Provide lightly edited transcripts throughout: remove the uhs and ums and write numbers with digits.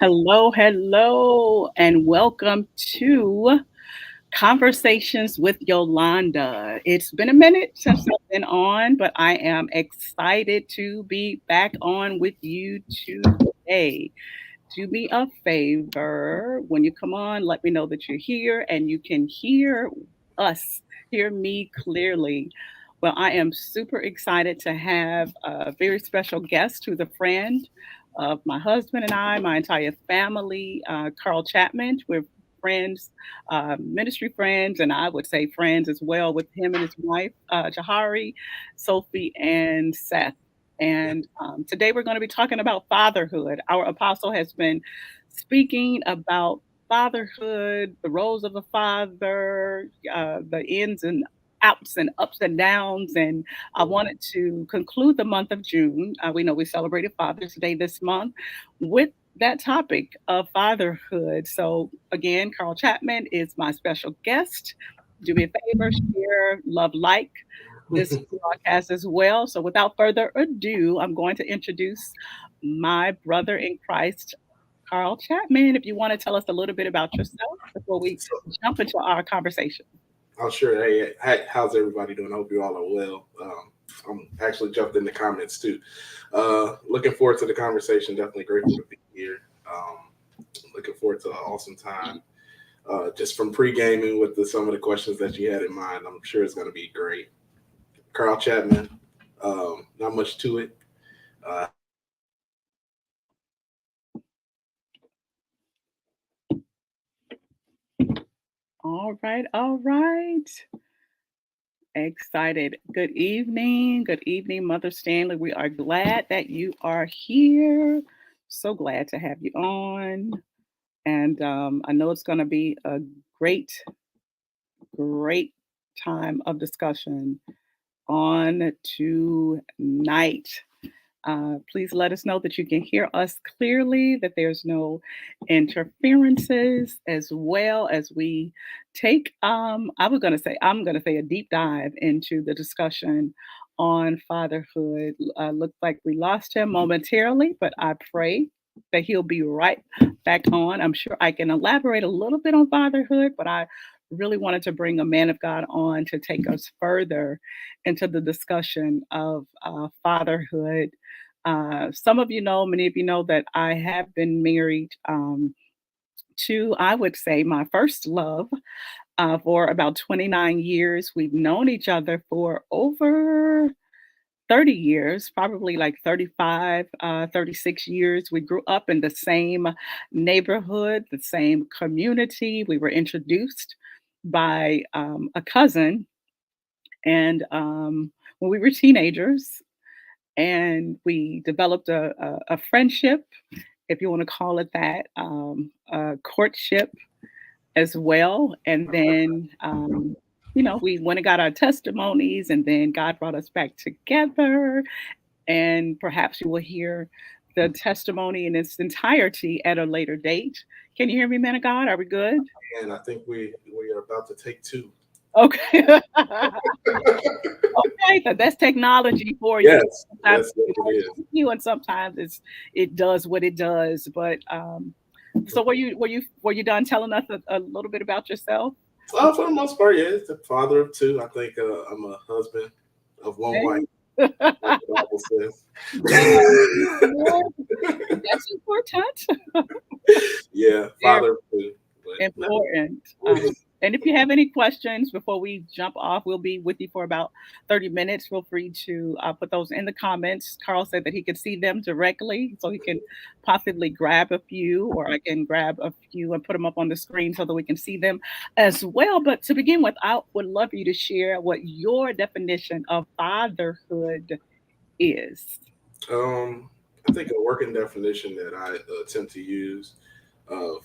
Hello, hello, and welcome to Conversations with Yolanda. It's been a minute since I've been on, but I am excited to be back on with you today. Do me a favor. When you come on, let me know that you're here and you can hear us, hear me clearly. Well, I am super excited to have a very special guest who's a friend of my husband and I, my entire family, Carl Chapman. We're friends, ministry friends, and I would say friends as well with him and his wife, Jahari, Sophie, and Seth. And today we're going to be talking about fatherhood. Our apostle has been speaking about fatherhood, the roles of a father, the ins and outs and ups and downs. And I wanted to conclude the month of June. We know we celebrated Father's Day this month with that topic of fatherhood. So, again, Carl Chapman is my special guest. Do me a favor, share, love, like this broadcast as well. So, without further ado, I'm going to introduce my brother in Christ, Carl Chapman. If you want to tell us a little bit about yourself before we jump into our conversation. Oh, sure. Hey, how's everybody doing? I hope you all are well. I'm actually jumped in the comments too. Looking forward to the conversation. Definitely grateful to be here. Looking forward to an awesome time. Just from pre-gaming with some of the questions that you had in mind, I'm sure it's going to be great. Carl Chapman. Not much to it. Happy to be here. All right, all right. Excited. Good evening. Good evening, Mother Stanley. We are glad that you are here. So glad to have you on. And I know it's going to be a great, great time of discussion on tonight. Please let us know that you can hear us clearly, that there's no interferences, as well as we take, I'm going to say a deep dive into the discussion on fatherhood. Looks like we lost him momentarily, but I pray that he'll be right back on. I'm sure I can elaborate a little bit on fatherhood, but I really wanted to bring a man of God on to take us further into the discussion of fatherhood. Some of you know, many of you know that I have been married to, I would say, my first love for about 29 years. We've known each other for over 30 years, probably like 35, 36 years. We grew up in the same neighborhood, the same community. We were introduced by a cousin. And when we were teenagers, and we developed a friendship, if you want to call it that, a courtship as well. And then, we went and got our testimonies, and then God brought us back together. And perhaps you will hear the testimony in its entirety at a later date. Can you hear me, man of God? Are we good? And I think we are about to take two. Okay. Okay, so that's technology for you. Yes, Sometimes yes, it yes, it works is. with you, and sometimes it does what it does. But so were you done telling us a little bit about yourself? For the most part, yeah, it's the father of two. I think I'm a husband of one wife, Okay. like the Bible says. Yeah, that's important. Yeah, Very father of two. But important. no, And if you have any questions before we jump off, we'll be with you for about 30 minutes. Feel free to put those in the comments. Carl said that he could see them directly, so he can possibly grab a few, or I can grab a few and put them up on the screen so that we can see them as well. But to begin with, I would love for you to share what your definition of fatherhood is. I think a working definition that I attempt to use,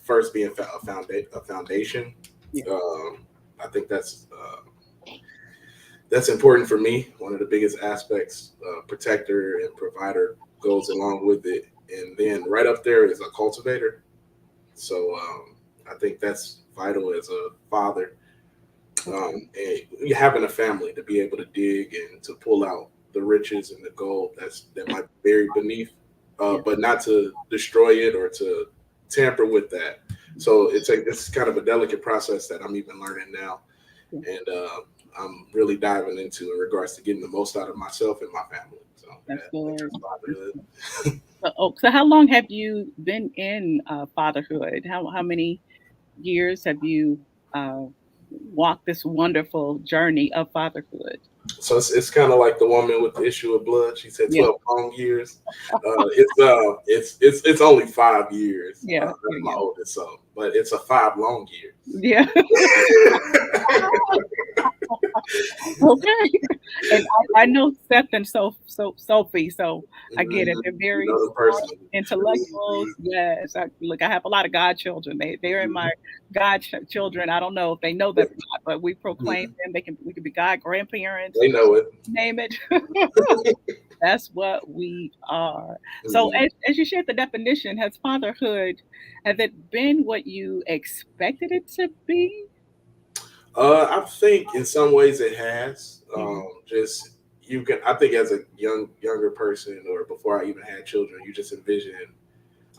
first being a foundation. Yeah. I think that's important for me. One of the biggest aspects, protector and provider, goes along with it. And then right up there is a cultivator. So I think that's vital as a father, and having a family to be able to dig and to pull out the riches and the gold that might be buried beneath, Yeah. but not to destroy it or to tamper with that. So it's kind of a delicate process that I'm even learning now, Yeah, and I'm really diving into in regards to getting the most out of myself and my family. So that's yeah, that's good. That's fatherhood. good. So how long have you been in fatherhood? How many years have you uh, walked this wonderful journey of fatherhood? So it's kind of like the woman with the issue of blood. She said Yeah, 12 long years. It's only 5 years. yeah, That's my yeah, oldest son, but it's a 5 long years. yeah. Okay. And I know Seth and Sophie, so I get it. Mhm. They're You very know them smart personally. intellectuals. Yes. Look, I have a lot of godchildren. They're in my Mhm. children. I don't know if they know that or not, but we proclaim Mhm. them. We can be god grandparents, They know it. name it. That's what we are. So Mhm. as you shared the definition, has it been what you expected it to be? I think in some ways it has. Mhm. Just you can. I think as a younger person, or before I even had children, you just envision.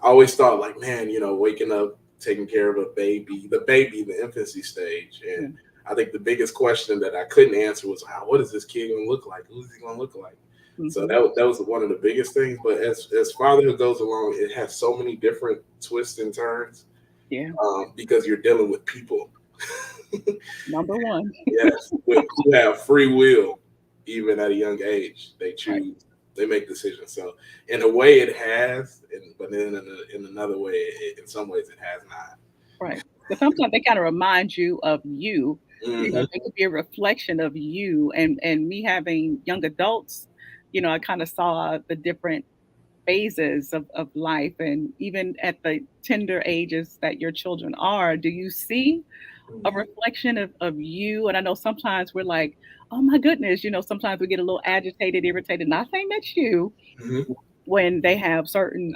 I always thought like, man, waking up, taking care of the infancy stage, and Yeah. I think the biggest question that I couldn't answer was, wow, what is this kid gonna look like? Who's he gonna look like? So Mhm. that was one of the biggest things. But as fatherhood goes along, it has so many different twists and turns Yeah. because you're dealing with people. Number one. Yes, who have free will, even at a young age. They Right. choose, they make decisions. So, in a way, it has, but then in another way, in some ways, it has not. Right. But sometimes they kinda remind you of you. You know, Hmm. they could be a reflection of you, and me having young adults, I kinda saw the different phases of life, and even at the tender ages that your children are, do you see a reflection of you? And I know sometimes we're like, "Oh my goodness," sometimes we get a little agitated, irritated, not saying that's you, Hmm. when they have certain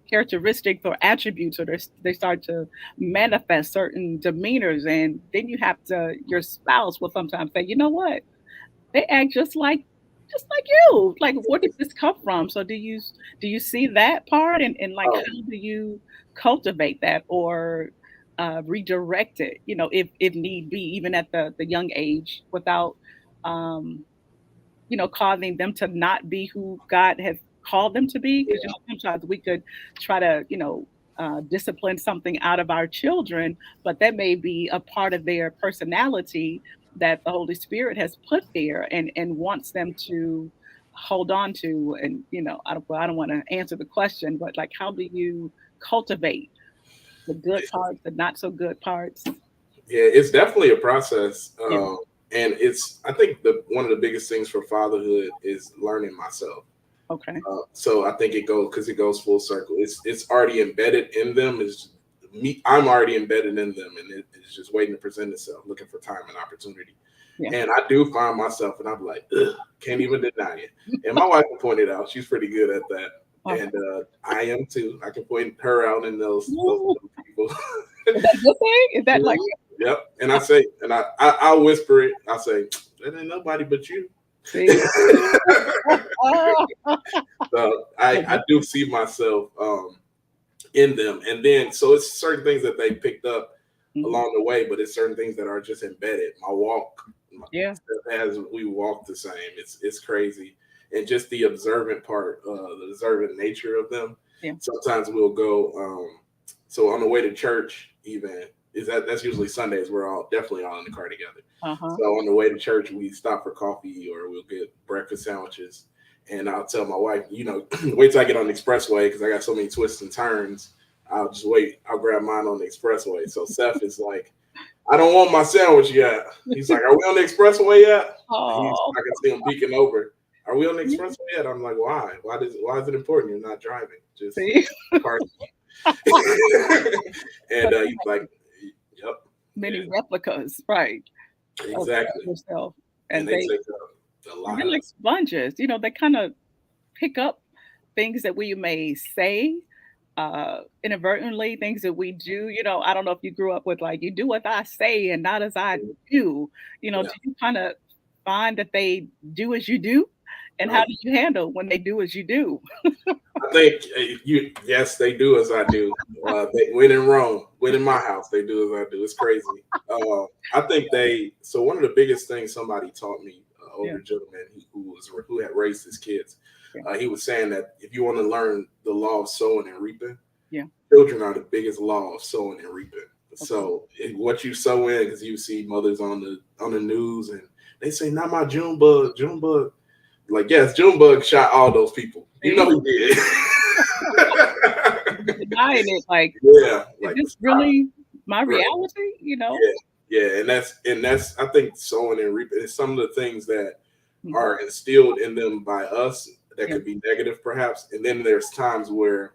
characteristics or attributes, or they start to manifest certain demeanors, and then you have to your spouse will sometimes say, you know what, they act just like you, like, where did this come from? So do you see that part, and like, Oh, how do you cultivate that, or redirect it, if need be, even at the young age, without um causing them to not be who God has called them to be. Because yeah. sometimes we could try to, discipline something out of our children, but that may be a part of their personality that the Holy Spirit has put there, and wants them to hold on to. And I don't want to answer the question, but like, how do you cultivate the good parts, the not so good parts? Yeah, it's definitely a process, Yeah. and it's. I think the one of the biggest things for fatherhood is learning myself. Okay. So I think it goes full circle. It's already embedded in them. Is me. I'm already embedded in them, and it's just waiting to present itself, looking for time and opportunity. Yeah. And I do find myself, and I'm like, ugh, can't even deny it. And my wife can point it out; she's pretty good at that. Uh, And I am too. I can point her out in those Ooh, little people. is that a good thing? Is that like, Mhm. Yep. And I say, and I whisper it. I say, that ain't nobody but you. see? So I do see myself in them, and then so it's certain things that they picked up Mhm. along the way, but it's certain things that are just embedded. My walk, Yeah, as we walk the same, it's crazy, and just the observant part, the observant nature of them. yeah, Sometimes we'll go. So on the way to church, even that's usually Sundays. We're all definitely all in the car together. uh-huh. So on the way to church, we stop for coffee or we'll get breakfast sandwiches. And I'll tell my wife, wait till I get on the expressway because I got so many twists and turns. I'll just wait. I'll grab mine on the expressway. So Seth is like, I don't want my sandwich yet. He's like, are we on the expressway yet? Oh, I can see him peeking over. Are we on the expressway yet? I'm like, why? Why is it important? You're not driving. Just see? car. So And they he's like, yep. many And replicas, right, of exactly. yourself, And and they they're take a lot of like sponges, they kinda pick up things that we may say, inadvertently, things that we do. I don't know if you grew up with, like, "You do as I say and not as I do." yeah. Do you kinda find that they do as you do? And how Um, do you handle when they do as you do? I think yes, they do as I do. They win in Rome, win in my house. They do as I do. It's crazy. I think so one of the biggest things somebody taught me, Yeah, older gentleman who had raised his kids, yeah, he was saying that if you want to learn the law of sowing and reaping, yeah. children are the biggest law of sowing and reaping. Okay. So what you sow in, because you see mothers on the news and they say, "Not my June bug, June bug." Like, yes, Junebug shot all those people. You See, know he did. you're denying it. Like, Yeah, is like this stop. really my Right. reality? Yeah, yeah, and that's I think sowing and reaping is some of the things that Mhm. are instilled in them by us that Yeah, could be negative perhaps. And then there's times where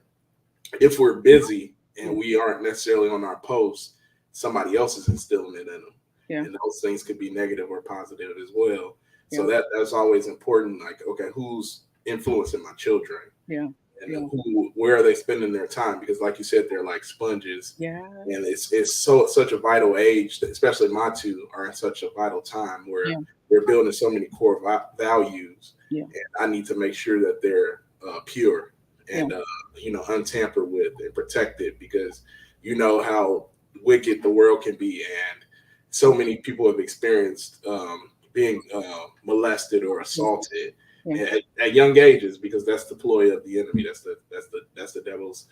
if we're busy yeah, and we aren't necessarily on our posts, somebody else is instilling it in them. yeah, And those things could be negative or positive as well. yeah, So that's always important. Like, okay, who's influencing my children? yeah, And yeah, where are they spending their time? Because like you said, they're like sponges, yeah, and it's such a vital age, especially my two are in such a vital time where yeah, they're building so many core values, yeah, and I need to make sure that they're pure yeah, and untampered with and protected, because you know how wicked the world can be, and so yeah, many people have experienced being molested or yeah, assaulted yeah, at young ages, because that's the ploy of the enemy. That's the devil's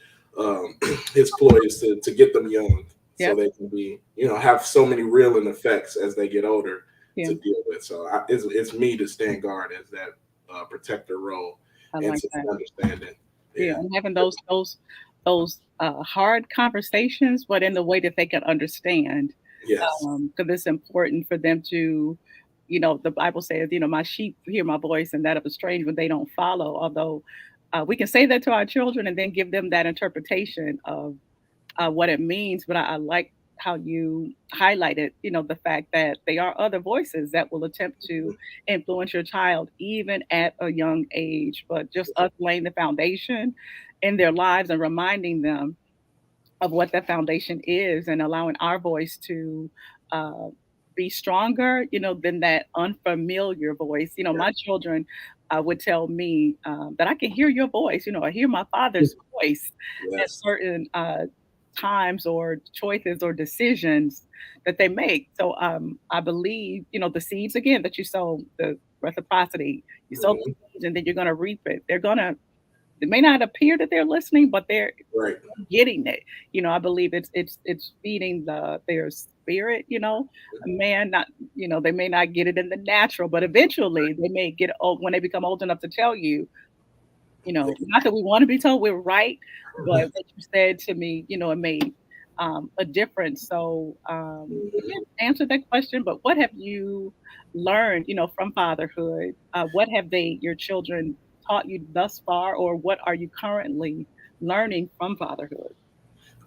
his ploy is to get them young yeah, so they can be have so many reeling effects as they get older yeah. to deal with. So it's me to stand guard as that protector role I and like to that. understanding. Yeah, Yeah. and having those hard conversations, but in the way that they can understand, Yes. because it's important for them to, the Bible says, "My sheep hear my voice, and that of a stranger they don't follow." Although we can say that to our children and then give them that interpretation of what it means. But I like how you highlighted, the fact that there are other voices that will attempt to influence your child even at a young age. But just us laying the foundation in their lives and reminding them of what that foundation is and allowing our voice to uh, be stronger, than that unfamiliar voice. Yeah. My children would tell me that I can hear your voice. I hear my father's voice at Yes. certain times or choices or decisions that they make. So I believe, the seeds again that you sow, the reciprocity, you sow the Mhm. seeds and then you're going to reap it. It may not appear that they're listening, but they're Right. getting it. I believe it's feeding their spirit, a man not, they may not get it in the natural, but eventually they may get old when they become old enough to tell you, not that we want to be told we're right, but what you said to me, it made a difference. So Mhm. yeah, answer that question. But what have you learned, from fatherhood? What have your children taught you thus far, or what are you currently learning from fatherhood?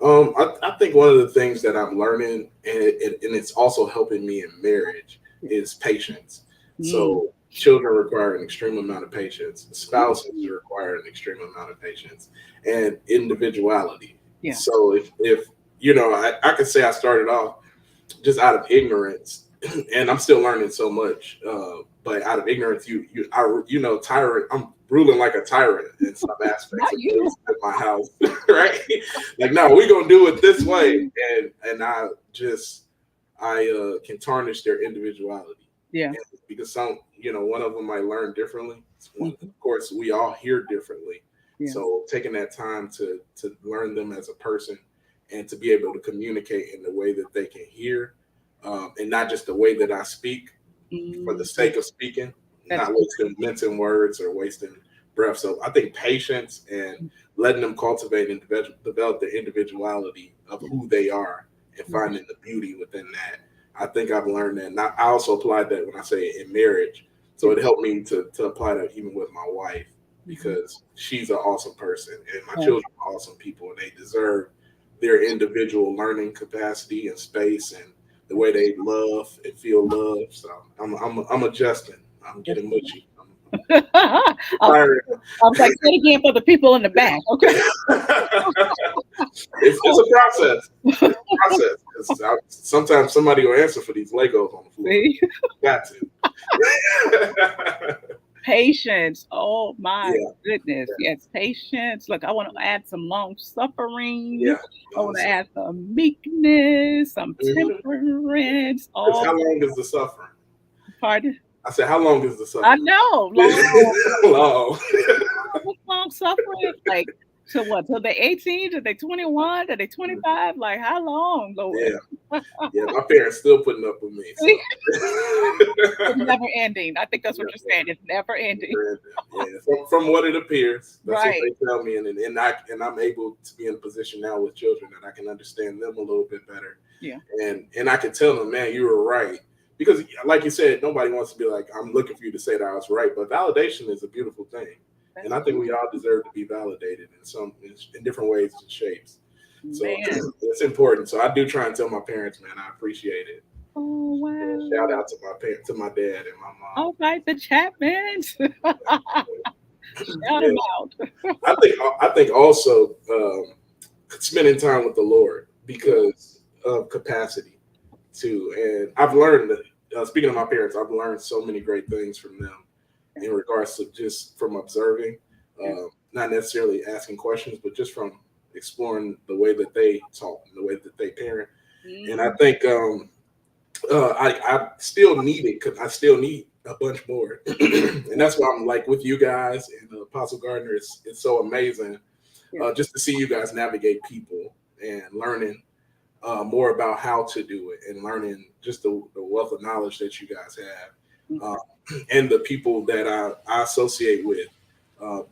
I think one of the things that I'm learning, and it's also helping me in marriage, Yeah. is patience. Mm. So children require an extreme amount of patience. Spouses Mm. require an extreme amount of patience and individuality. Yeah. So if I could say I started off just out of ignorance, and I'm still learning so much. But out of ignorance, tyrant. I'm ruling like a tyrant in some aspects Not of you. things at my house, right? Like, no, we're gonna do it this way, Mm. and I can tarnish their individuality, Yeah. and because one of them might learn differently. Mhm. Of course, we all hear differently, Yeah. so taking that time to learn them as a person and to be able to communicate in the way that they can hear, and not just the way that I speak for the Mm. sake of speaking, That is not so wasting mincing words or wasting breath. So I think patience and true. letting them cultivate and develop the individuality of Yeah. who they are and Yeah. finding the beauty within that. I think I've learned that. And I also applied that when I say in marriage. So Yeah. it helped me to apply that even with my wife, Mhm. because she's an awesome person and my Yeah. children are awesome people, and they deserve their individual learning capacity and space and the way they love and feel love. So I'm adjusting. I'm getting mushy. I'm I was tired. I was like, say it again for the people in the back, okay? It's a process. It's a process. Sometimes somebody will answer for these Legos on the floor. See? Got to. Patience. Oh my Yeah, goodness. Yes, patience. Look, I want to add some long suffering. yeah. I want to Awesome. add some meekness, some Mhm. temperance, Because all how long is the suffering? pardon. I said, how long is the I suffering? know, long. Long. What's long suffering? Like to what? Till they 18? Till they 21? Till they 25? Like how long, Lord? Yeah, yeah. My parents still putting up with me, so. It's never ending. I think that's what you're Never, saying. It's never ending. never ending. Yeah, from what it appears, that's what Right. they tell me, and I'm able to be in a position now with children that I can understand them a little bit better, Yeah. and I can tell them, man, you were right, because like you said, nobody wants to be like, I'm looking for you to say that I was right, but validation is a beautiful thing, and That's I think we all deserve to be validated in different ways and shapes. So man. it's important. So I do try and tell my parents, man, I appreciate it. Oh Shout wow. out to my parents, to my dad and my mom. All right, the Chapmans. Shout them Yeah, out. I think also spending time with the Lord Yeah. because of capacity too. And I've learned that speaking of my parents, I've learned so many great things from them Yeah. in regards to just from observing, Yeah. not necessarily asking questions, but just from exploring the way that they talk and the way that they parent. And I Mm, think I still need it because I still need a bunch more, and yeah. that's why I'm like with you guys and Apostle Gardner. It's so amazing Yeah. just to see you guys navigate people and learning more about how to do it and learning just the wealth of knowledge that you guys have Okay. and the people that I associate with,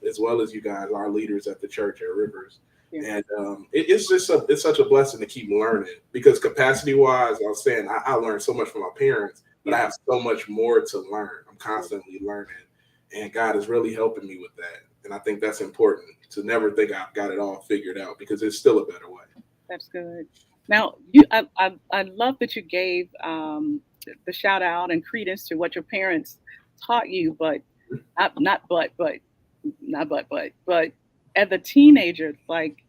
as well as you guys, our leaders at the church at Rivers. Yeah. And it's just it's such a blessing to keep learning because capacity wise, I was saying I learned so much from my parents, but I Yeah. have so much more to learn. I'm Yeah. constantly learning, and God is really helping me with that. And I think that's important to never think I've got it all figured out because there's still a better way. That's good. Now, I love that you gave the shout out and credence to what your parents taught you, but not but as a teenager, like,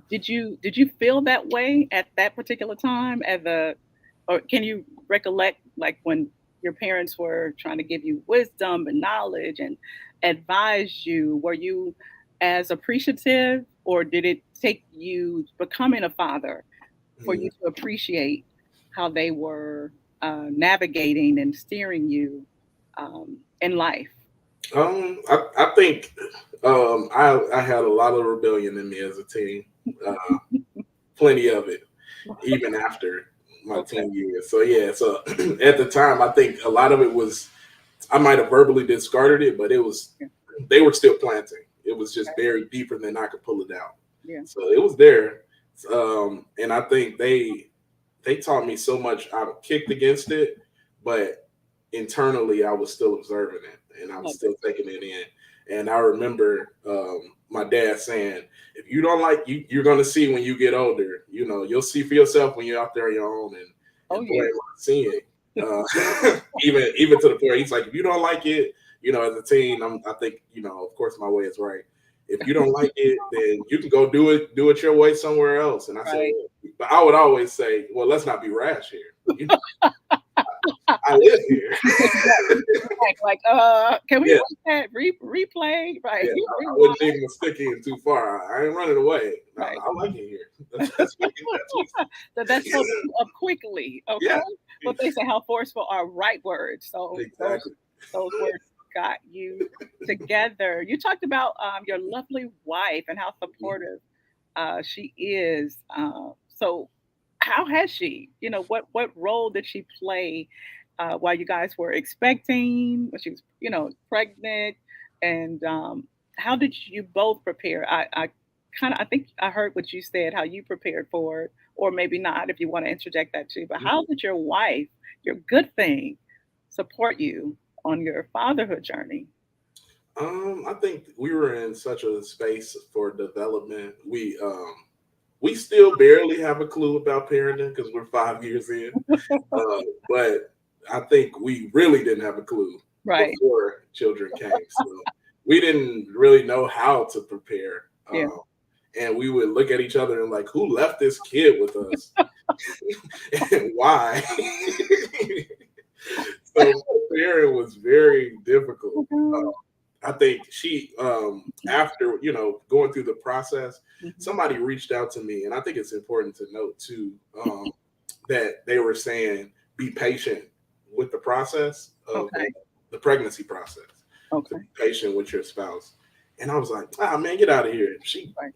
did you feel that way at that particular time? Or can you recollect like when your parents were trying to give you wisdom and knowledge and advise you? Were you as appreciative, or did it take you becoming a father for you Mhm. to appreciate how they were navigating and steering you in life? I think I had a lot of rebellion in me as a teen, uh, plenty of it, even after my Okay. teen years. So yeah, so at the time, I think a lot of it was I might have verbally discarded it, but it was Yeah. they were still planting. It was just Okay. buried deeper than I could pull it out. Yeah. So it was there, and I think they taught me so much. I kicked against it, but internally I was still observing it and I was Love still it. taking it in. And I remember my dad saying, "If you don't like you're going to see when you get older. You know, you'll see for yourself when you're out there on your own." Oh And boy, yeah. am I seeing. Even to the point, he's like, "If you don't like it, as a teen, I think of course, my way is right. If you don't like it, then you can go do it your way somewhere else." And I said, Right. well, but I would always say, well, let's not be rash here. I live here. Exactly. Like, can we Yeah, watch that replay? Right. yeah. I wouldn't Rewind. dig my stick in too far. I ain't running away. Right. I like it here. That's That's so true of quickly. Okay. yeah, But they say how forceful are right words. So those exactly. those words got you together. You talked about your lovely wife and how supportive she is. So how has she? What role did she play while you guys were expecting? When she was pregnant, and how did you both prepare? I think I heard what you said, how you prepared for it, or maybe not if you want to interject that too. But how did your wife, your good thing, support you on your fatherhood journey? I think we were in such a space for development. We still barely have a clue about parenting because we're 5 years in. But I think we really didn't have a clue Right. before children came. So we didn't really know how to prepare. Yeah. And we would look at each other and like, who left this kid with us and why? So preparing was very difficult. Oh, God. I think she after going through the process, Mhm. somebody reached out to me, and I think it's important to note too that they were saying be patient with the process of Okay. the pregnancy process, to Okay. be patient with your spouse. And I was like, ah man, get out of here. Right.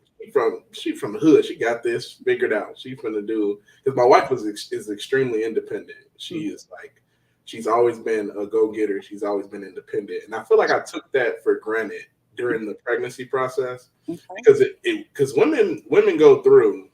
She from the hood. She got this figured out. She's gonna do, because my wife is extremely independent. She Mhm. is like, she's always been a go getter. She's always been independent, and I feel like I took that for granted during the pregnancy process, Okay. because because women go through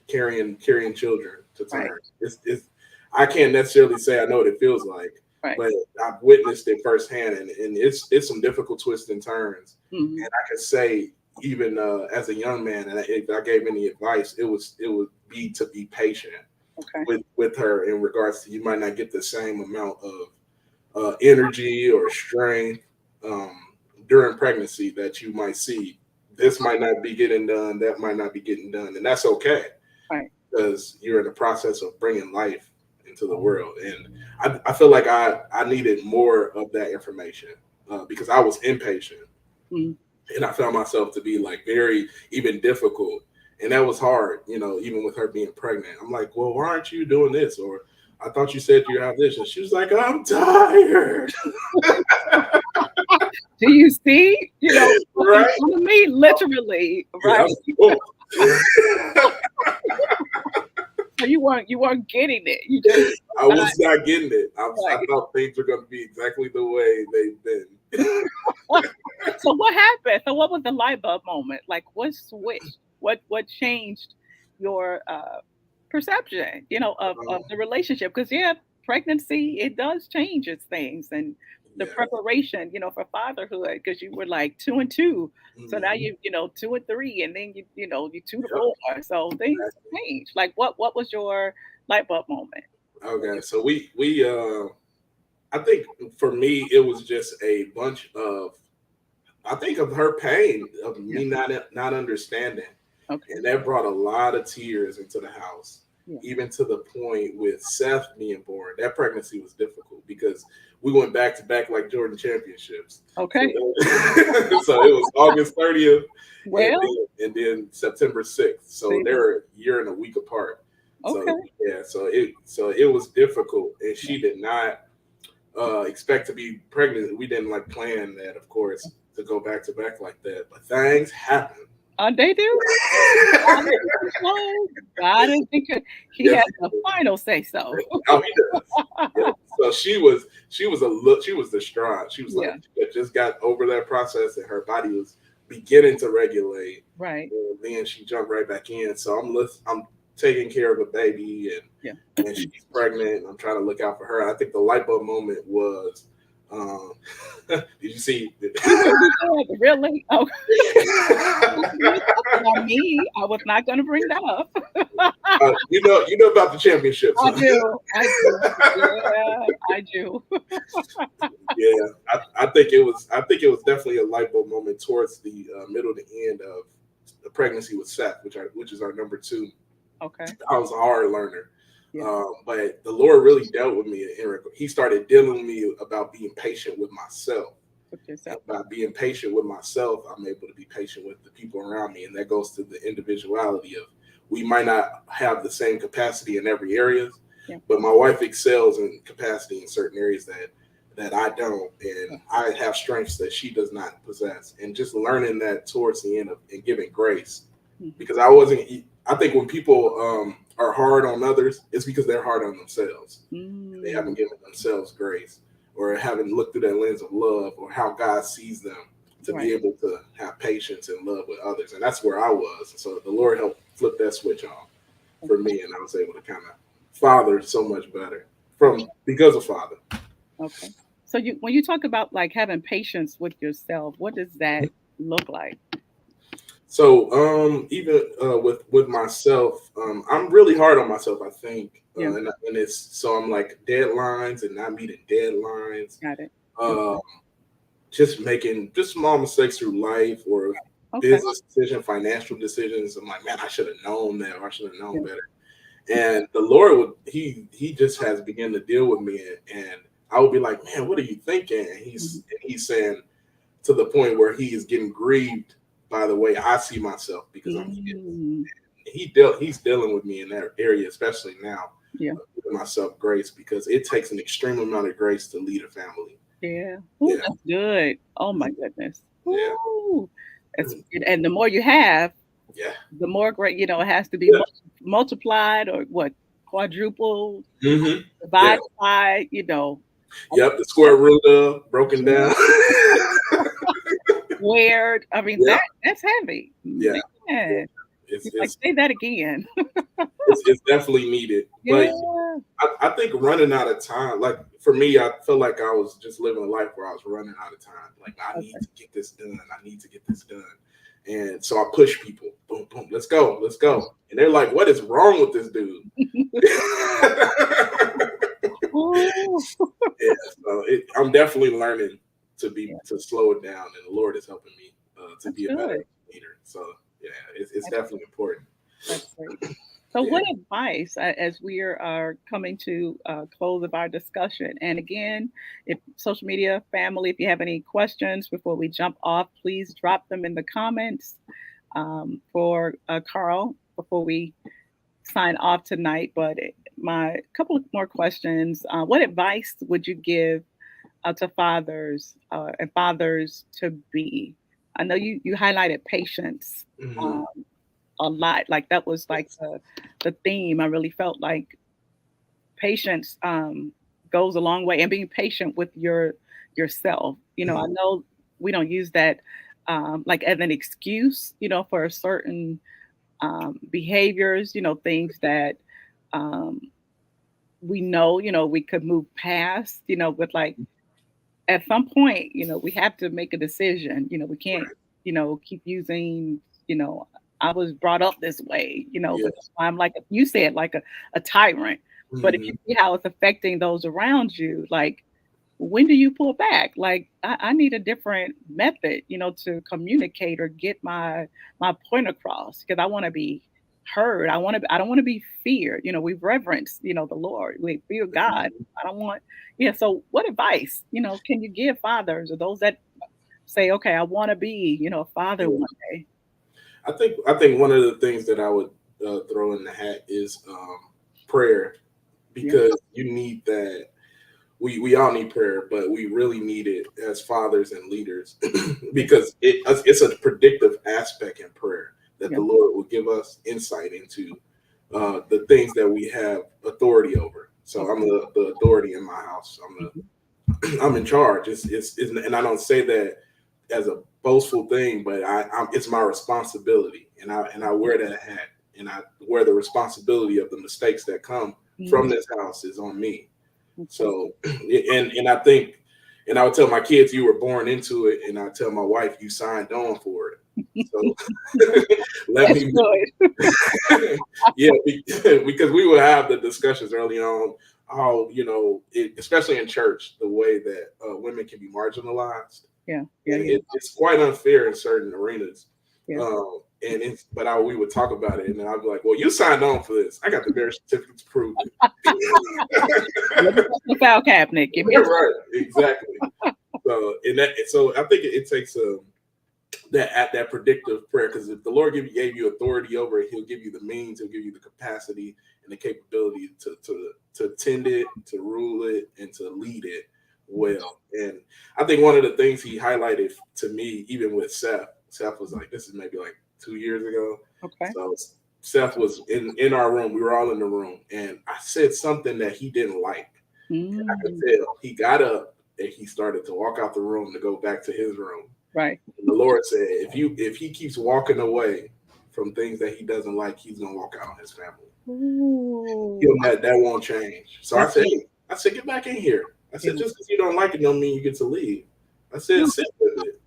carrying children to Right. term. It's I can't necessarily say I know what it feels like, Right. but I've witnessed it firsthand, and it's some difficult twists and turns. Mhm. And I can say, even as a young man, and if I gave any advice, it would be to be patient Okay. with her, in regards to, you might not get the same amount of energy or strength um, during pregnancy that you might see. This might not be getting done, that might not be getting done, and that's okay, Right. because you're in the process of bringing life into the world. And I feel like I needed more of that information, because I was impatient, Mhm. and I found myself to be like very even difficult. And that was hard, even with her being pregnant. I'm like, well, why aren't you doing this? Or I thought you said you have this. And she was like, I'm tired. Do you see? In Right? front of me, literally, Yeah, I right? was like, whoa. So you weren't getting it. You just I not was not getting it. I right. thought things were going to be exactly the way they've been. So what happened? So what was the light bulb moment? Like what switched? What changed your perception, of um, the relationship? Because yeah, pregnancy it does changes things and the yeah. preparation, for fatherhood. Because you were like 2 and 2, so now Mhm. you 2 and 3, and then you 2 to 4. Yep. So things Exactly. change. Like what was your light bulb moment? Okay. So we I think for me it was just a bunch of, I think, of her pain of Yeah. me not understanding, Okay. and that brought a lot of tears into the house. Yeah. Even to the point with Seth being born, that pregnancy was difficult because we went back to back like Jordan championships. So, Okay. so it was August 30th, and Well, then September 6th. So see. they're a year and a week apart. So Okay. yeah, so it was difficult, and Yeah. she did not expect to be pregnant. We didn't like plan that, of course, to go back to back like that. But things happen. They do. God is in control. God is in con He Yes, has he the did. final say so. Oh, he does. Yeah. So she was distraught. She was Yeah, like, she had just got over that process, and her body was beginning to regulate. right. And then she jumped right back in. So I'm taking care of a baby, Yeah. and she's pregnant, and I'm trying to look out for her. I think the light bulb moment was, um, did you see? You did? Really? Oh, you talking about me. I was not gonna bring that up. You know about the championships, I huh? do. I do. Yeah, I do. Yeah, I think it was definitely a light bulb moment towards the middle to end of the pregnancy with Seth, which is our number two. Okay. I was a hard learner, Yeah. but the Lord really dealt with me. He started dealing with me about being patient with myself. With And yourself. by being patient with myself, I'm able to be patient with the people around me, and that goes to the individuality of, we might not have the same capacity in every area, Yeah. but my wife excels in capacity in certain areas that I don't, and Yeah. I have strengths that she does not possess, and just learning that towards the end of, and giving grace, Mhm. because I wasn't. I think when people are hard on others, it's because they're hard on themselves. They Mm, haven't given themselves grace, or haven't looked through that lens of love, or how God sees them, to right. be able to have patience and love with others. And that's where I was. So the Lord helped flip that switch on for me, and I was able to kind of father so much better Okay. from because of Father. Okay. So when you talk about like having patience with yourself, what does that look like? So even with myself, I'm really hard on myself. I think, Yeah. and it's so I'm like deadlines and not meeting deadlines. Got it. Uh, Okay. just making just small mistakes through life, or Okay. business decision, financial decisions. I'm like, man, I should have known that, or I should have known Yeah. better. And the Lord would he just has begun to deal with me, and I would be like, man, what are you thinking? And Mhm. he's saying, to the point where he is getting grieved by the way I see myself because I'm his. Mm, He's dealing with me in that area, especially now, yeah. giving myself grace because it takes an extreme amount of grace to lead a family. Yeah. Ooh, Yeah, that's good. Oh my goodness. yeah, Ooh. That's and the more you have, yeah, the more great, it has to be yeah. multiplied or what, quadrupled, Hmm. Yeah. divided by, a Yep. The square root of broken down. squared. I mean, Yeah, that's heavy. yeah, yeah. Man. It's He's like, it's say that again. it's definitely needed, but Yeah. I think running out of time, like for me, I felt like I was just living a life where I was running out of time. Like I need Okay. to get this done. I need to get this done. And so I push people, boom, boom, let's go, let's go. And they're like, what is wrong with this dude? Ooh. Yeah, so I'm definitely learning Yeah, to slow it down, and the Lord is helping me to that's be a better good. leader. So yeah, it's That's definitely important. that's great. So, Yeah. what advice, as we are coming to close of our discussion? And again, if social media family, if you have any questions before we jump off, please drop them in the comments for Carl before we sign off tonight. But my couple of more questions: what advice would you give to fathers and fathers to be? I know you highlighted patience. Hmm. Um, a lot. Like that was like Yes. the theme. I really felt like patience goes a long way, and being patient with yourself. I Mhm. know we don't use that like as an excuse, for certain behaviors, things that um, we know, we could move past, but like at some point, we have to make a decision. We can't, Right. keep using, I was brought up this way, Yeah. but that's why I'm like you said, like a tyrant. But if you Hmm. see how it's affecting those around you, like when do you pull back? Like I need a different method, to communicate or get my point across because I want to be heard. I don't want to be feared. We reverence, the Lord. We fear God. I don't want yeah. So what advice, can you give fathers or those that say, okay, I want to be, a father Yeah. one day? I think one of the things that I would throw in the hat is prayer Yeah. because you need that. We all need prayer, but we really need it as fathers and leaders Yeah. because it's a predictive aspect in prayer that Yeah. the Lord will give us insight into the things that we have authority over. So I'm Okay. the authority in my house. Mhm. I'm in charge. And I don't say that as a boastful thing, but it's my responsibility, and I wear that hat, and I wear the responsibility of the mistakes that come Mhm. from this house is on me. Okay. So, and I think, and I would tell my kids, you were born into it, and I tell my wife, you signed on for it. So let That's me, good. yeah, because we would have the discussions early on. How especially in church, the way that women can be marginalized, Yeah. Yeah. and Yeah. it's quite unfair in certain arenas. Yeah. We would talk about it, and then I'd be like, "Well, you signed on for this. I got the marriage certificate to prove it." Let me go to the file cabinet. Give me a Right, exactly. So I think it takes that predictive prayer because if the Lord gave you authority over it, He'll give you the means, He'll give you the capacity and the capability to tend it, to rule it, and to lead it well. And I think one of the things He highlighted to me, even with Seth was like, this is maybe like 2 years ago. Okay. So Seth was in our room. We were all in the room, and I said something that he didn't like. I could Mm, tell. He got up and he started to walk out the room to go back to his room. right. And the Lord said, if he keeps walking away from things that he doesn't like, he's gonna walk out on his family. Ooh, That won't change. So that's good. I said, get back in here. I Yeah. said, just because you don't like it don't mean you get to leave. I said, No. sit with it.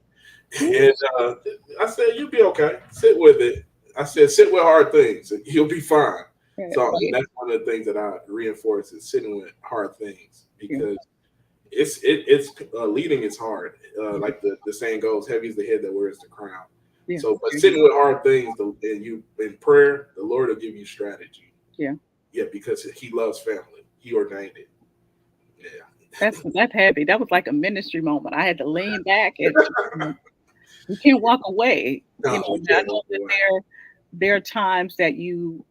Ooh, And I said, you'll be okay. Sit with it. I said, sit with hard things. And you'll be fine. right. So and Right. that's one of the things that I reinforce is sitting with hard things Yeah. because it's leading is hard. Like the saying goes, heavy is the head that wears the crown. Yeah. So, but Yeah. sitting with hard things, and you in prayer, the Lord will give you strategy. Yeah. Yeah, because He loves family. He ordained it. Yeah. That's heavy. That was like a ministry moment. I had to lean back and you can't walk away. You No, know, we and I can't know walk that away. there are times that you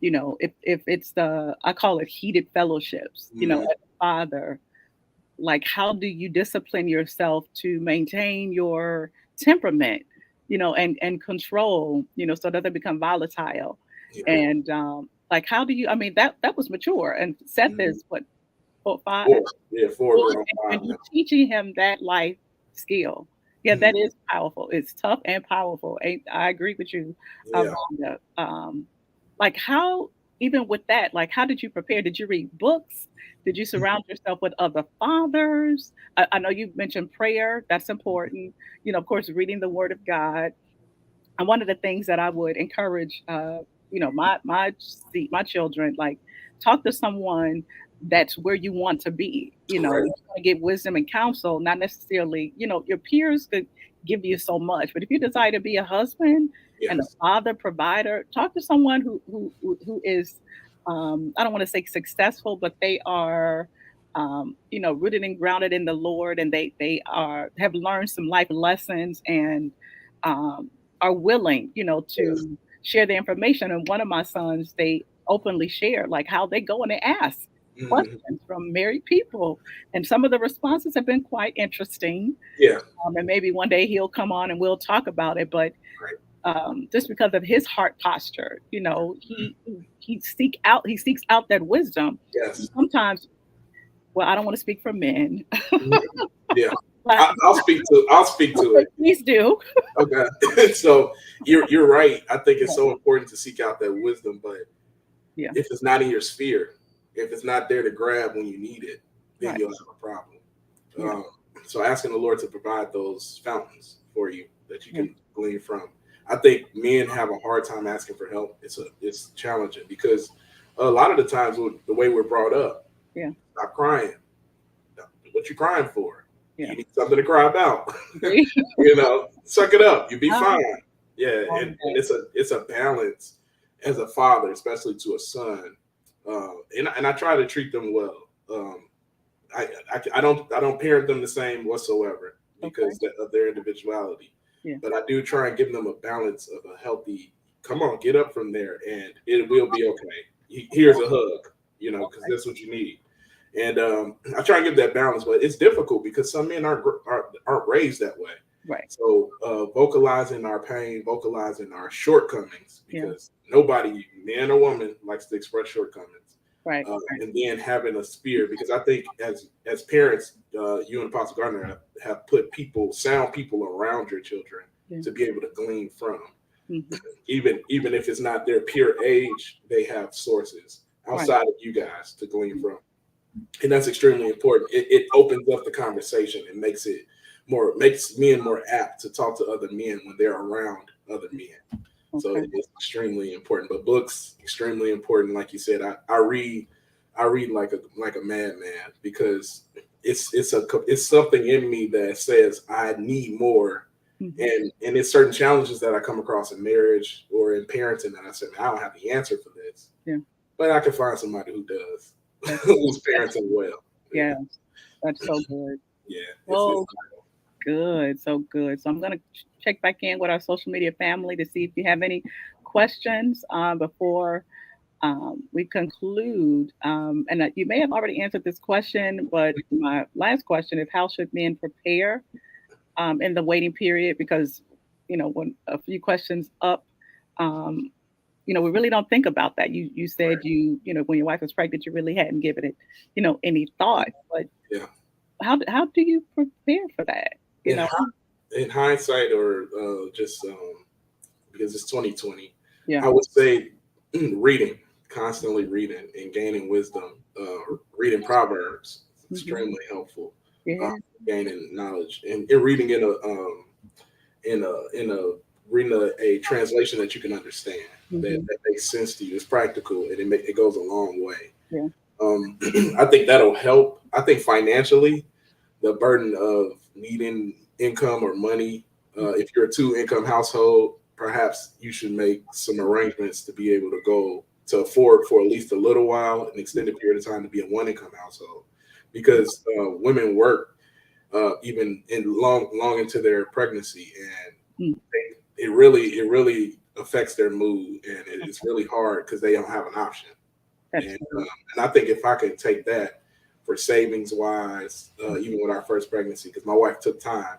know, if it's the I call it heated fellowships, you know, Mhm. as a father, like how do you discipline yourself to maintain your temperament, you know, and control, you know, so that they become volatile. Yeah. And like how do you I mean that was mature and Seth Mhm. is what 4, 5. 4. Yeah, 4 Well, going and 5 you're now. teaching him that life skill. Yeah, Mhm. that is powerful. It's tough and powerful. I agree with you, Yeah. Rhonda. Like how, even with that, like how did you prepare? Did you read books? Did you Mhm. surround yourself with other fathers? I know you mentioned prayer. That's important. You know, of course, reading the Word of God. And one of the things that I would encourage, you know, my children, like talk to someone that's where you want to be. You know, Right. you want to get wisdom and counsel, not necessarily, you know, your peers could give you so much, but if you desire to be a husband and a Yes. father, provider, talk to someone who is, I don't want to say successful, but they are. You know, rooted and grounded in the Lord, and they are have learned some life lessons, and um, are willing, you know, Yes. to share the information. And one of my sons, they openly share like how they go and they ask Mhm. questions from married people. And some of the responses have been quite interesting. Yeah. And maybe one day he'll come on and we'll talk about it. But Right. just because of his heart posture, you know, Mhm. he seeks out that wisdom. And Yes. sometimes, well, I don't want to speak for men, Mhm. Yeah. but I'll speak to okay, it. please do. Okay. So you're right. I think it's so important to seek out that wisdom, but Yeah, if it's not in your sphere, if it's not there to grab when you need it, then right. you'll have a problem. Yeah, Um, so asking the Lord to provide those fountains for you that you yeah, can glean from. I think men have a hard time asking for help. It's challenging because a lot of the times the way we're brought up, yeah, stop crying. What you crying for? yeah. You need something to cry about. Agree. Suck it up. You'll be Um, fine. Yeah, all and of that. it's a balance as a father, especially to a son. And I try to treat them well. I don't parent them the same whatsoever Okay. because of their individuality, Yeah. but I do try and give them a balance of a healthy. Come on, get up from there, and it will be okay. Here's a hug, because Okay. that's what you need. And I try and give that balance, but it's difficult because some men aren't raised that way. Right. So vocalizing our pain, vocalizing our shortcomings, Yeah. because nobody, man or woman, likes to express shortcomings. Right. Right. And then having a spear, because I think as parents, you and Apostle Gardner have put sound people around your children Yeah. to be able to glean from. Hmm. Even if it's not their pure age, they have sources Right. outside of you guys to glean from, and that's extremely important. It opens up the conversation and makes men more apt to talk to other men when they're around other men. So Okay. it's extremely important. But books extremely important. Like you said, I read like a madman because it's something in me that says I need more, Hmm. and it's certain challenges that I come across in marriage or in parenting that I said, I don't have the answer for this, Yeah. but I can find somebody who does, That's who's that's parenting well. Yeah, yeah. That's so good. yeah, it's So good. So good. So I'm gonna check back in with our social media family to see if you have any questions before we conclude. And you may have already answered this question, but my last question is: how should men prepare in the waiting period? Because you know, when a few questions up, um, you know, we really don't think about that. You said right. you know when your wife was pregnant, you really hadn't given it, you know, any thought. But Yeah, how do you prepare for that? You in know? in hindsight, or just because it's 2020, Yeah. I would say reading, constantly reading and gaining wisdom. Reading Proverbs is Hmm. extremely helpful. Uh, Yeah. Gaining knowledge and reading in a reading a translation that you can understand, Hmm. that makes sense to you. It's practical and it goes a long way. Yeah. Um, I think that'll help. I think financially, the burden of needing income or money, if you're a two-income household, perhaps you should make some arrangements to be able to go to afford for at least a little while, an extended period of time, to be a one-income household. because women work even in long into their pregnancy, and Mm, it really affects their mood, and it's really hard because they don't have an option. that's And good. and I think if I could take that for savings wise, even with our first pregnancy, because my wife took time,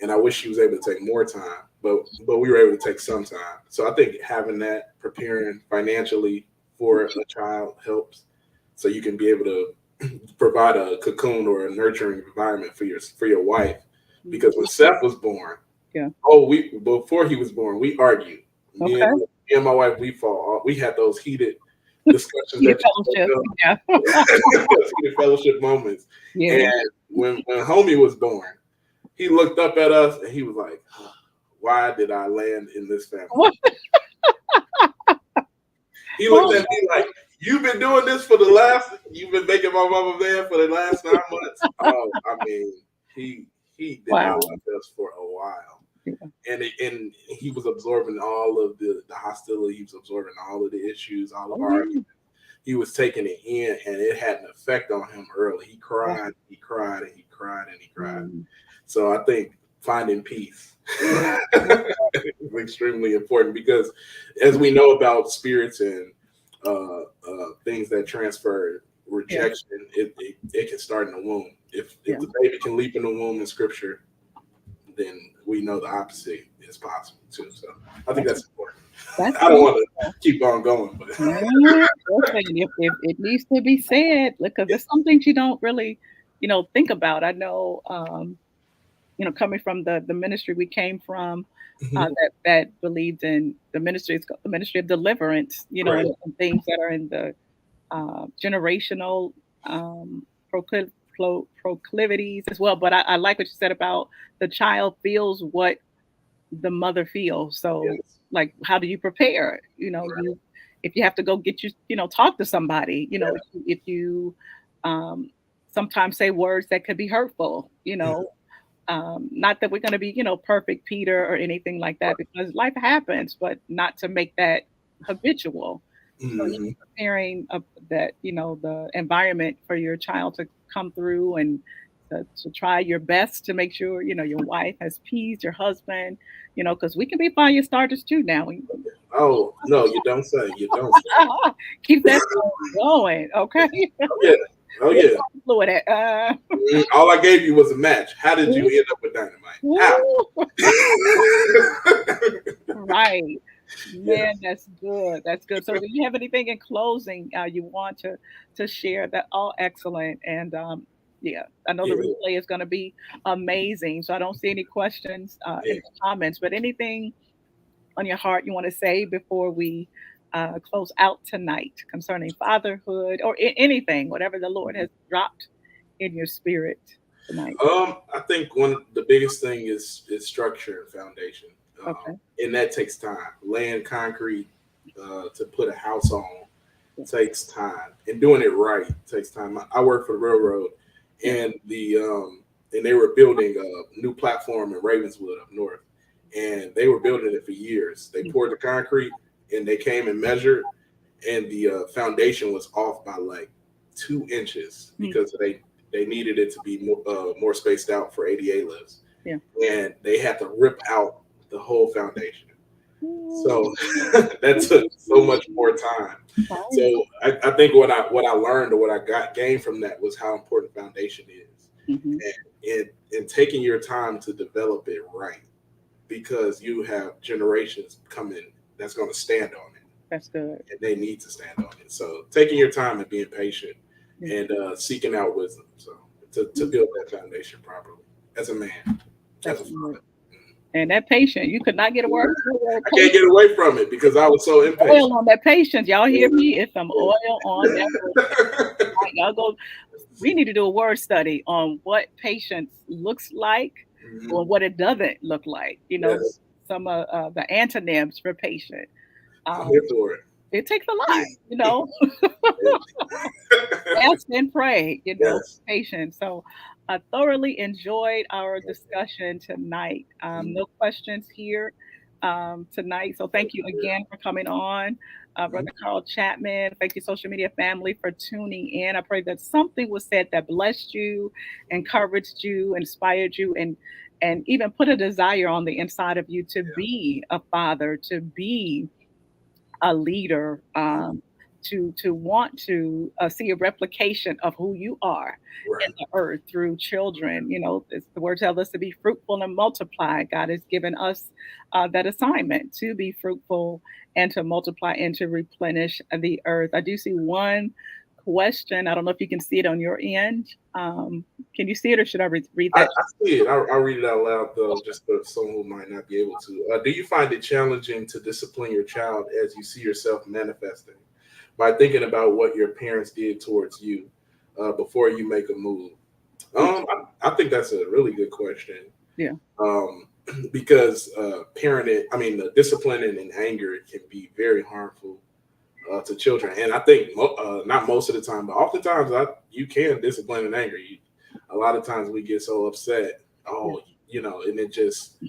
and I wish she was able to take more time, but we were able to take some time. So I think having that, preparing financially for a child helps, so you can be able to provide a cocoon or a nurturing environment for your wife. Mhm. Because when Seth was born, Yeah. oh, we before he was born, we argued. Me Okay. and my wife, we had those heated discussions Need a that you fellowship. spoke of, Yeah. those heated fellowship moments. And Yeah. when homie was born, he looked up at us and he was like, "Why did I land in this family?" What? He looked Oh, at me like, "You've been doing this for the last. You've been making my mama mad for the last 9 months." Oh, I mean, he he did not wow. like us for a while, Yeah. and he was absorbing all of the hostility. He was absorbing all of the issues, all of Oh, our. yeah. He was taking it in, and it had an effect on him early. He Yeah. cried, he cried, and he cried, and he cried. Mm, So I think finding peace yeah. is extremely important, because, as we know about spirits and things that transfer Yeah. rejection, it can start in the womb. If Yeah. the baby can leap in the womb in Scripture, then we know the opposite is possible too. So I think That's that's important. that's I don't want to beautiful. keep on going, but Yeah. Listen, if it needs to be said, because yeah. there's some things you don't really, think about. I know, coming from the ministry we came from, Mhm. that believed in the ministry, it's the ministry of deliverance, Right. and things that are in the generational um, proclivities as well. But I like what you said about the child feels what the mother feels. So, Yes. like, how do you prepare? If you have to go get talk to somebody, Yeah. if you um, sometimes say words that could be hurtful, Mhm. not that we're going to be, perfect Peter or anything like that, because life happens, but not to make that habitual. So yeah, Mhm. preparing that, the environment for your child to come through, and to try your best to make sure, your wife has peace, your husband, because we can be fire starters too now. Oh no, you don't say. You don't say. Keep that going, okay? Oh yeah. Oh Where's yeah. the fluid at? All I gave you was a match. How did you Ooh, end up with dynamite? How? ooh. Right. Man, Yes. that's good. That's good. So do you have anything in closing you want to share? That all excellent. And yeah, I know the Yeah. replay is going to be amazing. So I don't see any questions in Yeah. the comments, but anything on your heart you want to say before we close out tonight concerning fatherhood, or anything, whatever the Lord has dropped in your spirit tonight. I think the biggest thing is structure and foundation, Okay. and that takes time. Laying concrete to put a house on Yeah. takes time, and doing it right takes time. I work for the railroad, Yeah. and they were building a new platform in Ravenswood up north, and they were building it for years. They Mm, poured the concrete, and they came and measured, and the foundation was off by like 2 inches mm, because they needed it to be more spaced out for ADA lifts, yeah. and they had to rip out the whole foundation. Ooh. So that took so much more time. Right. So I think what I learned, or what I got gained from that, was how important foundation is, Hmm. and taking your time to develop it right, because you have generations coming that's going to stand on it, That's good. and they need to stand on it. So taking your time and being patient, Yeah. and seeking out wisdom, so to Mm, build that foundation properly as a man, as that's a good. father. And that patient, you could not get a word, good word I can't patient. get away from it because I was so impatient. Oil on that patience. Y'all hear me? It's some oil on that word. Right, y'all go. We need to do a word study on what patience looks like, Mhm. or what it doesn't look like. Yes, Some of the antonyms for patient. I'm Um, here for it. it takes a lot, Yes. fast and pray, Yes. patience. So I thoroughly enjoyed our discussion tonight. Mhm. No questions here tonight. So thank you again for coming on. Mhm. Brother Carl Chapman. Thank you, social media family, for tuning in. I pray that something was said that blessed you, encouraged you, inspired you, and even put a desire on the inside of you to Yeah. be a father, to be a leader, Mhm. to want to see a replication of who you are in Right. the earth through children. You know, the word tells us to be fruitful and multiply. God has given us that assignment to be fruitful and to multiply and to replenish the earth. I do see one question. I don't know if you can see it on your end. Can you see it, or should I read that? I see it. I'll read it out loud though, just for someone who might not be able to. Do you find it challenging to discipline your child as you see yourself manifesting by thinking about what your parents did towards you before you make a move? Yeah, I think that's a really good question. yeah, Um, because parenting, I mean, the disciplining and anger can be very harmful to children. And I think not most of the time, but oftentimes you can discipline and anger. A lot of times we get so upset, yeah. oh, and it just,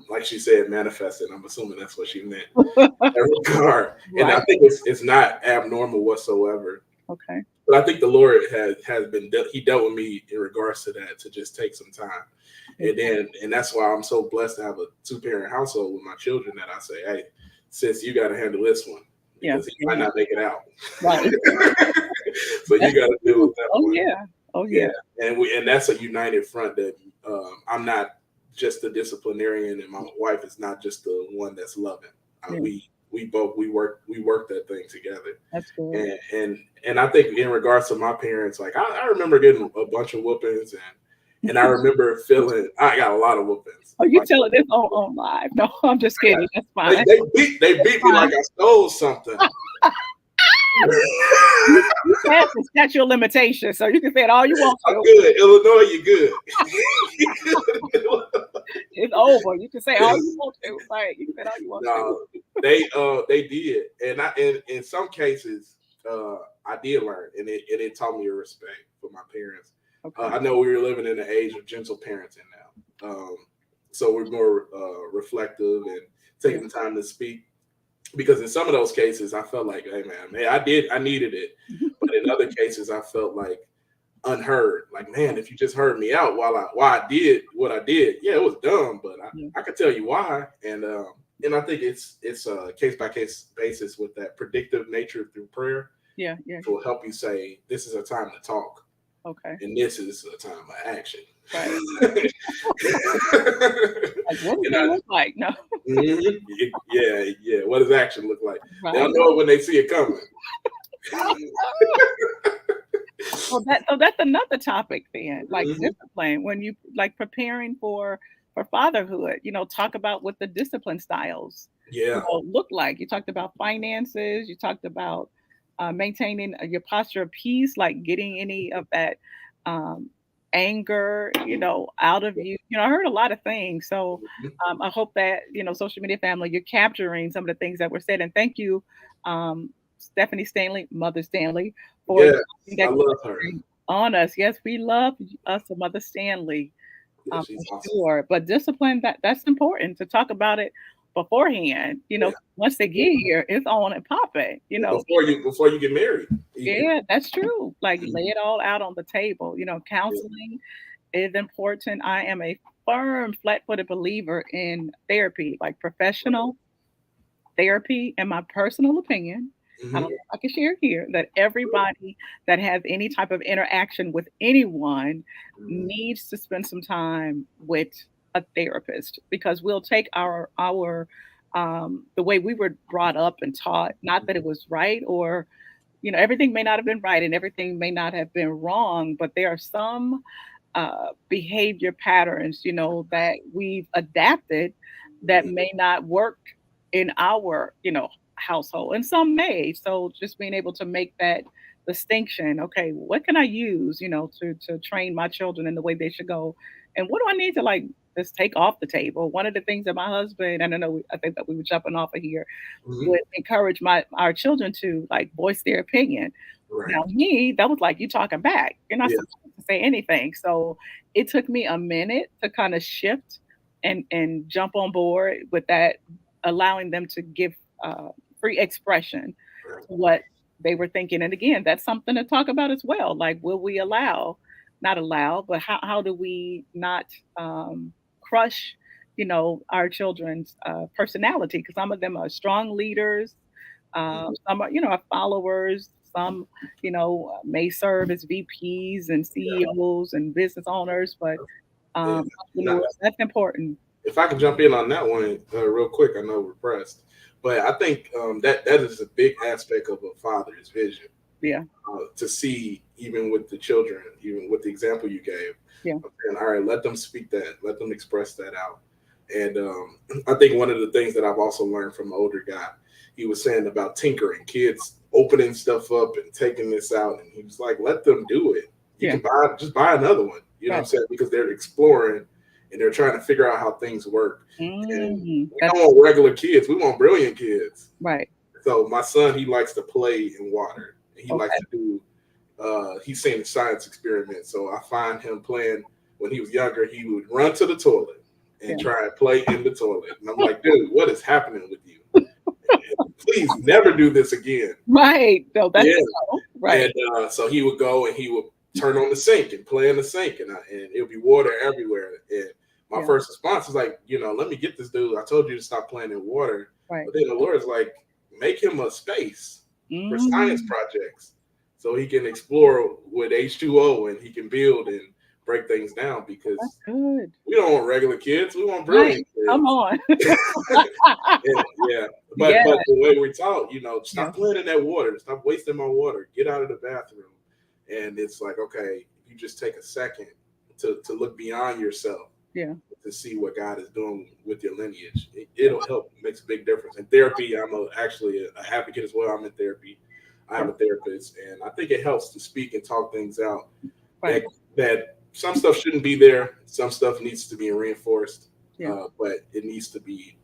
like she said, manifested. I'm assuming that's what she meant. In that regard. And I Right. think it's not abnormal whatsoever. Okay. But I think the Lord has been he dealt with me in regards to that to just take some time, Yeah. and that's why I'm so blessed to have a 2-parent household with my children that I say, hey, sis, you got to handle this one Yeah. because he might Amen. not make it out, Right. so you That's got to deal true. with that Oh one. yeah. Oh Yeah, yeah. and that's a united front that I'm not just the disciplinarian, and my wife is not just the one that's loving. Yeah. We work that thing together. That's good. And I think in regards to my parents, like I remember getting a bunch of whoopings, and I remember feeling I got a lot of whoopings. Oh, you Like telling this on live? No, I'm just I got, kidding. That's fine. they That's beat me like fine. I stole something. You passed the statute of limitations, so you can say it all you want I'm to. good, Illinois. You It's over. You can say all good? you want to. Right? You can say all you want to. No, they did, and in some cases I did learn, and it taught me a respect for my parents. Okay. I know we were living in an age of gentle parenting now, so we're more reflective and Yeah. taking the time to speak. Because in some of those cases, I felt like, hey man, I needed it, but in other cases, I felt like unheard. Like, man, if you just heard me out while I did what I did, yeah, it was dumb, but Yeah. I could tell you why. And I think it's a case by case basis with that predictive nature through prayer, Yeah. Yeah. which will help you say this is a time to talk Okay. and this is a time of action. Right. and Like, what does that I, look like? No. yeah. What does action look like? They'll Right. know it when they see it coming. So that's another topic then, like Mhm. discipline. When you like preparing for fatherhood, talk about what the discipline styles, Yeah, look like. You talked about finances. You talked about maintaining your posture of peace, like getting any of that um, anger, out of you. I heard a lot of things. So mhm. I hope that social media family, you're capturing some of the things that were said. And thank you, Stephanie Stanley, Mother Stanley, for Yes, dropping I that love her. question on us. Yes, we love us a Mother Stanley, Yeah, for she's awesome. sure. But discipline, that's important to talk about it beforehand. Yeah. Once they get here, it's on and popping. Before you get married, even. Yeah, that's true. Like lay Mhm. it all out on the table. Yeah, Counseling is important. I am a firm, flat-footed believer in therapy, like right. professional therapy, in my personal opinion. I don't Mhm. know if I can share here that everybody that has any type of interaction with anyone Mhm. needs to spend some time with a therapist, because we'll take our the way we were brought up and taught, not that it was right, or everything may not have been right and everything may not have been wrong, but there are some behavior patterns, that we've adapted that Mhm. may not work in our, household, and some may. So just being able to make that distinction, okay, what can I use, to train my children in the way they should go, and what do I need to like just take off the table? One of the things that my husband, and I think that we were jumping off of here, Mhm. would encourage our children to like voice their opinion. Right. Now me, that was like, "You talking back. You're not Yeah. supposed to say anything." So, it took me a minute to kinda shift and jump on board with that, allowing them to give, free expression. Right. what they were thinking. And again, that's something to talk about as well. Like, will we not allow, but how do we not crush, our children's personality? Because some of them are strong leaders, Mhm. some are, are followers, some, may serve as VPs and Yeah. CEOs and business owners, but Yeah. Not, entrepreneurs, that's important. if I can jump in on that one real quick, I know we're pressed, but I think that is a big aspect of a father's vision. Yeah, To see, even with the children, even with the example you gave, yeah, of saying, all right, let them speak that, let them express that out. And I think one of the things that I've also learned from an older guy, he was saying about tinkering, kids opening stuff up and taking this out, and he was like, let them do it. You yeah, can just buy another one. You know what right. I'm saying? Because they're exploring and they're trying to figure out how things work. And we That's don't want regular kids. We want brilliant kids. right. So my son, he likes to play in water. He likes Okay. to do. He's seen science experiments. So I find him playing when he was younger. He would run to the toilet and Yeah. try and play in the toilet. And I'm like, dude, what is happening with you? And please never do this again. Right. No, that's Yeah. right. And so he would go and he would turn on the sink and play in the sink, and it would be water everywhere. And my Yeah. first response is like, let me get this dude. I told you to stop playing in water. Right. But then the Lord's like, make him a space for science Mm, projects so he can explore with H2O and he can build and break things down, that's because good. we don't want regular kids. We want Right. brilliant Come kids. on. Yeah, yeah. But Yeah. the way we're taught, Yeah. stop playing in that water, stop wasting my water, get out of the bathroom. And it's like, okay, you just take a second to look beyond yourself Yeah. to see what God is doing with your lineage. Yeah. It'll help. It makes a big difference. In therapy, I'm actually a advocate as well. I'm in therapy. I have Yeah. a therapist, and I think it helps to speak and talk things out. Right. That some stuff shouldn't be there, some stuff needs to be reinforced, Yeah. but it needs to be.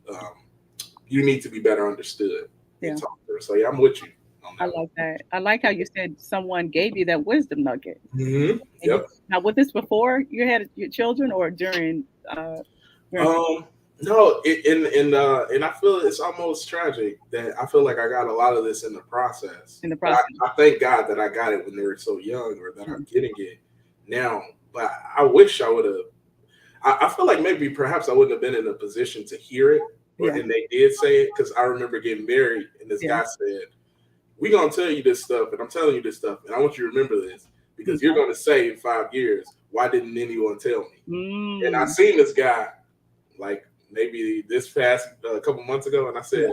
You need to be better understood and Yeah. talked to. So yeah, I'm with you on I that one. like that. I like how you said someone gave you that wisdom nugget. And you Yep. now, was this before you had your children or during Um, no, and I feel it's almost tragic that I feel like I got a lot of this in the process. in the But process? I thank God that I got it when they were so young, or that I'm Mm, getting it now. But I wish I would have. I feel like maybe perhaps I wouldn't have been in a position to hear it, yeah. and they did say it, because I remember getting married, and this Yeah. guy said, "We gonna tell you this stuff, and I'm telling you this stuff, and I want you to remember this, because you're Okay. gonna say in 5 years, why didn't anyone tell me?" And I Mm, seen this guy like maybe this past couple months ago, and I yeah. said,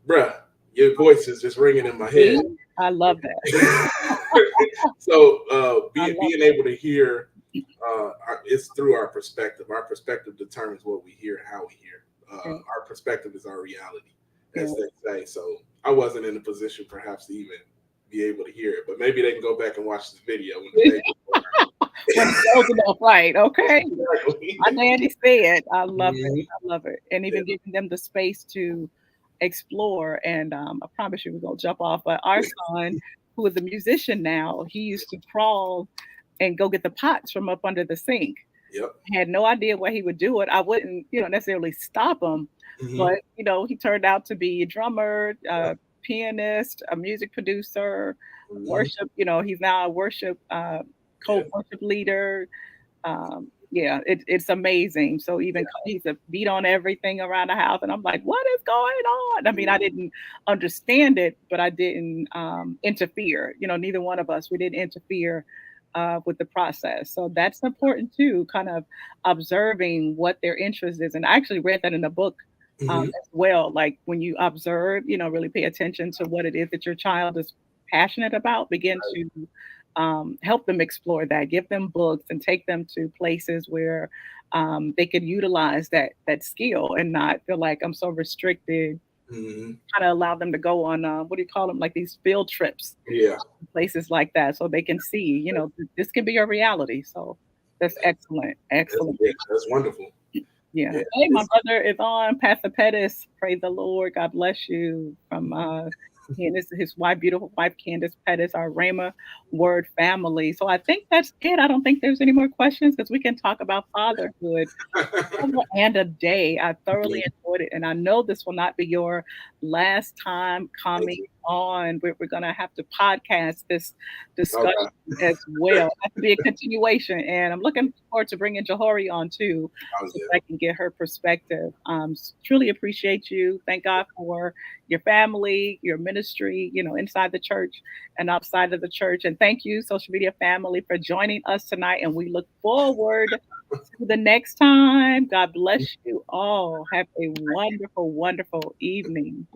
"Bruh, your voice is just ringing in my head." See? I love that. So I love being able to hear, it's through our perspective. Our perspective determines what we hear and how we hear. that. Our perspective is our reality, Yeah. as they say. So I wasn't in a position perhaps to even be able to hear it, but maybe they can go back and watch this video when the Yeah. baby's born. When it's old enough, right? Okay. Exactly. My daddy said, I love it. Mhm. I love it. And Yeah. even giving them the space to explore. And I promise you, we're going to jump off. But our son, who is a musician now, he used to crawl and go get the pots from up under the sink. Yep. Had no idea why he would do it. I wouldn't, necessarily stop him. Hmm. But, he turned out to be a drummer, Yep. pianist, a music producer, Hmm. worship. He's now a worship, Yeah. co-worship leader. Yeah, it's amazing. So even he's a beat on everything around the house, and I'm like, what is going on? I mean, I Mhm. didn't understand it, but I didn't interfere. Neither one of us, we didn't interfere with the process. So that's important too, kind of observing what their interest is. And I actually read that in the book Mhm. as well. Like when you observe, really pay attention to what it is that your child is passionate about, begin to help them explore that, give them books, and take them to places where they could utilize that skill and not feel like I'm so restricted. Mhm. Kind of allow them to go on what do you call them, like these field trips, Yeah. places like that, so they can see, this can be your reality. So that's excellent, excellent. That's wonderful. Yeah. Yeah. Hey, my It's, brother is on, Pastor Pettis. Praise the Lord. God bless you. From he and his wife, beautiful wife Candace Pettis, our Rhema Word family. So I think that's it. I don't think there's any more questions because we can talk about fatherhood hour and a day. I thoroughly Mhm. enjoyed it, and I know this will not be your last time Thank coming you. on. We're going to have to podcast this discussion Okay. as well. That could be a continuation. And I'm looking forward to bringing Johori on too, Oh so yeah. that I can get her perspective. Truly appreciate you. Thank God for your family, your ministry, inside the church and outside of the church. And thank you, social media family, for joining us tonight. And we look forward to the next time. God bless you all. Have a wonderful, wonderful evening.